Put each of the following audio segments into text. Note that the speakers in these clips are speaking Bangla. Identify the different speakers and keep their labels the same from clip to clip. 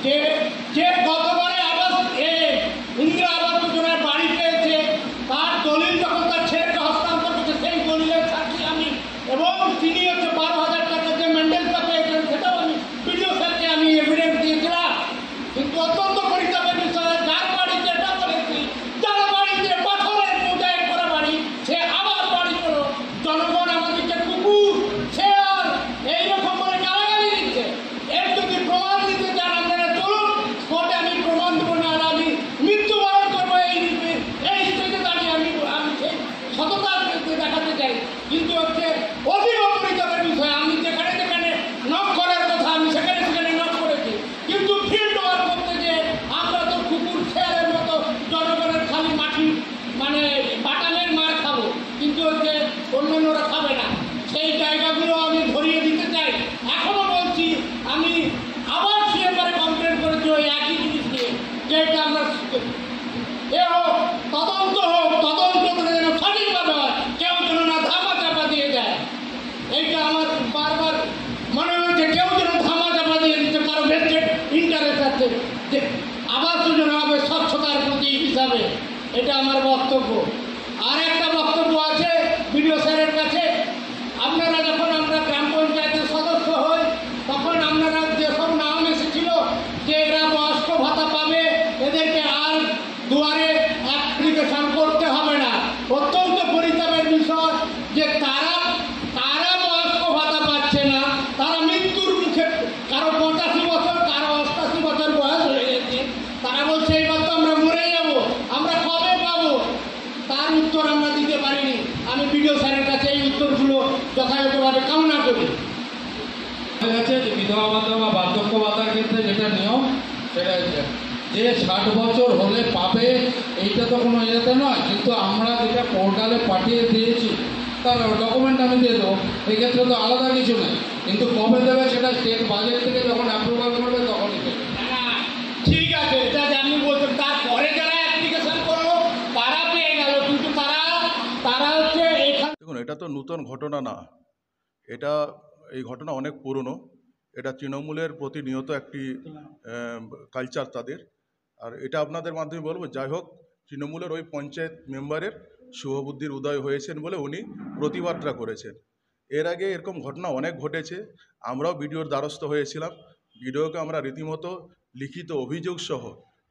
Speaker 1: যে যে গতবারে আবাস ইন্দিরা আবাস যোজনায় বাড়ি পেয়েছে তার দলিল যখন তার ছেলেকে হস্তান্তর করছে সেই দলিলের সাক্ষী আমি, এবং তিনি হচ্ছে 12,000 টাকা যে মেন্ডেলটা পেয়েছেন সেটাও আমি ভিডিও স্যারকে আমি এভিডেন্স দিয়েছিলাম। কিন্তু অত্যন্ত পরিতাপের বিষয়, যার বাড়িতে এটা বলেছি, যার বাড়িতে পাথরের মোজাইক করা বাড়ি, সে আবার বাড়ি করো। জনগণ আমাদেরকে কুকুর শেয়াল এইরকম করে গালাগালি দিচ্ছে। এর যদি প্রমাণ দিতে চান আপনারা চলুন কোর্টে, আমি প্রমাণ দেবো না, আর আমি মৃত্যুবরণ করবো এই স্টেজে দাঁড়িয়ে আমি সেই সততা দেখাতে চাই। কিন্তু হচ্ছে অতীব পরিতাপের বিষয়, আমি যেখানে যেখানে নক করার কথা আমি সেখানে সেখানে নক করেছি, কিন্তু ফিল্ড ওয়ার্ক করতে যে আমরা তো কুকুর শেয়ালের মতো জনগণের খালি মাটি মানে বাটামের মার খাবো, কিন্তু হচ্ছে অন্যান্যরা খাবে না। সেই জায়গাগুলো আমি ধরিয়ে দিতে চাই। এখনো বলছি, আমি আবার সিএমআরে কমপ্লেন করেছি ওই একই জিনিস নিয়ে, যেটা আমরা এ হোক তদন্ত করে যেন সঠিকভাবে হয়, কেউ যেন না ধামা চাপা দিয়ে দেয়। এইটা আমার বারবার মনে হচ্ছে, কেউ যেন ধামা চাপা দিয়ে দিতে কারো ভেস্টেড ইন্টারেস্ট আছে যে আবাস যোজনা হবে স্বচ্ছতার প্রতীক হিসাবে। এটা আমার বক্তব্য। আর একটা বক্তব্য আছে বিডিও স্যারের কাছে, আপনারা যখন আমরা গ্রাম পঞ্চায়েতের সদস্য হই তখন আপনারা যেসব নাম এসেছিল যে এরা বয়স্ক ভাতা পাবে, এদেরকে আর দুয়ারে অ্যাপ্লিকেশন করতে হবে না। অত্যন্ত পরিতাপের বিষয় যে তারা বয়স্ক ভাতা পাচ্ছে না, তারা মৃত্যুর মুখে, কারো 85 বছর, কারো 88 বছর বয়স হয়ে গেছে, তারা বলছে এইবার তো আমরা মরে যাব, আমরা কবে পাবো? তার উত্তর আমরা দিতে পারিনি। আমি বিডিও স্যারের কাছে এই উত্তরগুলো যথাযথভাবে কামনা করি।
Speaker 2: বিধবা ভাতা বা বার্ধক্য ভাতার ক্ষেত্রে যেটা নিয়ম, সেটা যে 60 বছর হলে পাবে, এইটা তো কোনো ইয়েতে নয়, কিন্তু আমরা যেটা পোর্টালে পাঠিয়ে দিয়েছি তার ডকুমেন্ট আমি দিয়ে দেবো, এই ক্ষেত্রে তো আলাদা কিছু নেই। কিন্তু কবে দেবে সেটা স্টেট বাজেট থেকে যখন অ্যাপ্রুভাল করবে তখনই দেবে।
Speaker 1: ঠিক আছে, এটা আমি বলছি, তারপরে যারা অ্যাপ্লিকেশন করলো তারা পেয়ে গেল, কিন্তু তারা হচ্ছে এখানে।
Speaker 3: দেখুন, এটা তো নূতন ঘটনা না, এই ঘটনা অনেক পুরনো। এটা তৃণমূলের প্রতিনিয়ত একটি কালচার তাদের। আর এটা আপনাদের মাধ্যমে বলবো, যাই হোক, তৃণমূলের ওই পঞ্চায়েত মেম্বারের শুভবুদ্ধির উদয় হয়েছেন বলে উনি প্রতিবাদটা করেছেন। এর আগে এরকম ঘটনা অনেক ঘটেছে, আমরাও ভিডিওর দ্বারস্থ হয়েছিলাম। ভিডিওকে আমরা রীতিমতো লিখিত অভিযোগ সহ,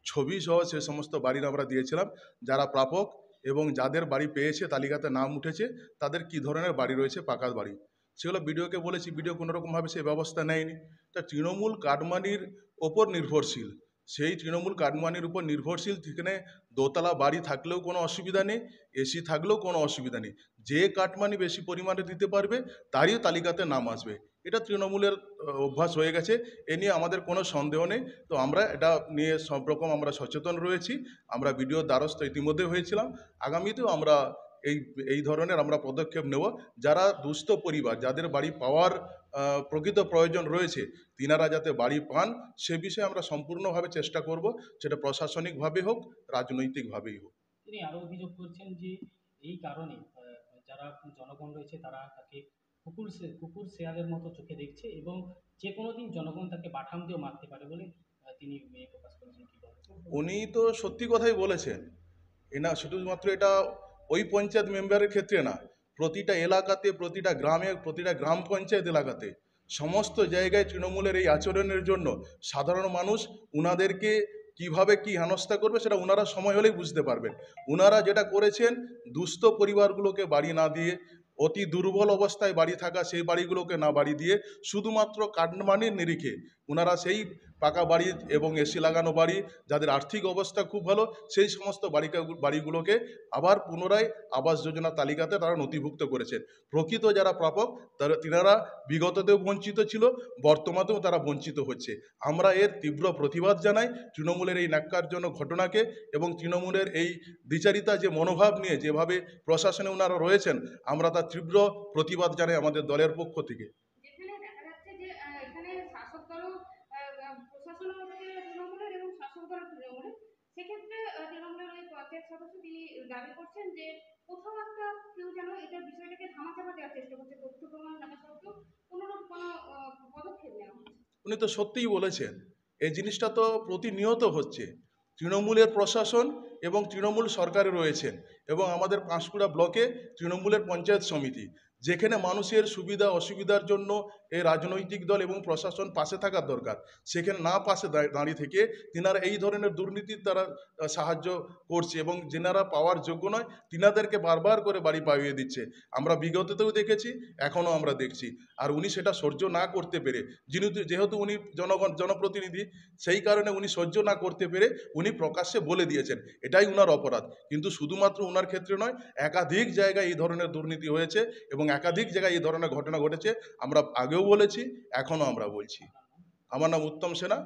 Speaker 3: ছবি সহ সে সমস্ত বাড়ির আমরা দিয়েছিলাম, যারা প্রাপক এবং যাদের বাড়ি পেয়েছে, তালিকাতে নাম উঠেছে, তাদের কি ধরনের বাড়ি রয়েছে, পাকা বাড়ি, সেগুলো ভিডিওকে বলেছি। ভিডিও কোনোরকমভাবে সেই ব্যবস্থা নেয়নি। তা তৃণমূল কাটমানির ওপর নির্ভরশীল, সেই তৃণমূল কাটমানির উপর নির্ভরশীল, সেখানে দোতলা বাড়ি থাকলেও কোনো অসুবিধা নেই, এসি থাকলেও কোনো অসুবিধা নেই। যে কাটমানি বেশি পরিমাণে দিতে পারবে তারই তালিকাতে নাম আসবে। এটা তৃণমূলের অভ্যাস হয়ে গেছে, এ নিয়ে আমাদের কোনো সন্দেহ নেই। তো আমরা এটা নিয়ে সব রকম আমরা সচেতন রয়েছি। আমরা ভিডিওর দ্বারস্থ ইতিমধ্যে হয়েছিলাম, আগামীতেও আমরা এই ধরনের আমরা পদক্ষেপ নেব। যারা দুস্থ পরিবার, যাদের বাড়ি পাওয়ার প্রকৃত প্রয়োজন রয়েছে, তিনারা যাতে বাড়ি পান সে বিষয়ে আমরা সম্পূর্ণভাবে চেষ্টা করব, সেটা প্রশাসনিকভাবে হোক, রাজনৈতিকভাবেই হোক।
Speaker 4: তিনি আরও অভিযোগ করছেন যে এই কারণে যারা জনগণ রয়েছে তারা তাকে কুকুর শেয়ালের মতো চোখে দেখছে, এবং যে কোনো দিন জনগণ তাকে বাঠাম দিয়েও মারতে পারে বলে তিনি প্রকাশ করেছেন। কি বলছেন?
Speaker 3: উনি তো সত্যি কথাই বলেছেন। না শুধুমাত্র এটা ওই পঞ্চায়েত মেম্বারের ক্ষেত্রে না, প্রতিটা এলাকাতে, প্রতিটা গ্রামে, প্রতিটা গ্রাম পঞ্চায়েত এলাকাতে, সমস্ত জায়গায় তৃণমূলের এই আচরণের জন্য সাধারণ মানুষ উনাদেরকে কিভাবে কি হেনস্থা করবে সেটা উনারা সময় হলেই বুঝতে পারবেন। উনারা যেটা করেছেন, দুস্থ পরিবারগুলোকে বাড়ি না দিয়ে, অতি দুর্বল অবস্থায় বাড়ি থাকা সেই বাড়িগুলোকে না বাড়ি দিয়ে, শুধুমাত্র কাটমানির নিরিখে উনারা সেই পাকা বাড়ি এবং এসি লাগানো বাড়ি, যাদের আর্থিক অবস্থা খুব ভালো, সেই সমস্ত বাড়িগুলোকে আবার পুনরায় আবাস যোজনা তালিকাতে তারা নথিভুক্ত করেছেন। প্রকৃত যারা প্রাপক তিনারা বিগততেও বঞ্চিত ছিল, বর্তমানেও তারা বঞ্চিত হচ্ছে। আমরা এর তীব্র প্রতিবাদ জানাই তৃণমূলের এই ন্যাক্কারজনক ঘটনাকে, এবং তৃণমূলের এই দ্বিচারিতা যে মনোভাব নিয়ে যেভাবে প্রশাসনে ওনারা রয়েছেন, আমরা তার তীব্র প্রতিবাদ জানাই আমাদের দলের পক্ষ থেকে।
Speaker 5: সেক্ষেত্রে তৃণমূলের ওই পঞ্চায়েত সদস্য তিনি দাবি করছেন যে কোথাও একটা কেউ যেন এটা বিষয়টাকে ধামাচাপা দেওয়ার চেষ্টা করছে, তথ্য প্রমাণ থাকা সত্ত্বেও কোনোরকম কোনো পদক্ষেপ নেওয়া হচ্ছে।
Speaker 3: উনি তো সত্যিই বলেছেন। এই জিনিসটা তো প্রতিনিয়ত হচ্ছে। তৃণমূলের প্রশাসন এবং তৃণমূল সরকারে রয়েছেন এবং আমাদের পাঁশকুড়া ব্লকে তৃণমূলের পঞ্চায়েত সমিতি, যেখানে মানুষের সুবিধা অসুবিধার জন্য এই রাজনৈতিক দল এবং প্রশাসন পাশে থাকার দরকার, সেখানে না পাশে দাঁড়িয়ে থেকে তিনারা এই ধরনের দুর্নীতির তারা সাহায্য করছে এবং যেনারা পাওয়ার যোগ্য নয় তিনাদেরকে বারবার করে বাড়ি পাইয়ে দিচ্ছে। আমরা বিগততেও দেখেছি, এখনও আমরা দেখছি। আর উনি সেটা সহ্য না করতে পেরে, যেহেতু উনি জনপ্রতিনিধি, সেই কারণে উনি সহ্য না করতে পেরে উনি প্রকাশ্যে বলে দিয়েছেন, এটাই উনার অপরাধ। কিন্তু শুধুমাত্র উনার ক্ষেত্রে নয়, একাধিক জায়গায় এই ধরনের দুর্নীতি হয়েছে এবং একাধিক জায়গায় এই ধরনের ঘটনা ঘটেছে। আমরা আগেও বলেছি, এখনও আমরা বলছি। আমার নাম উত্তম সেনা,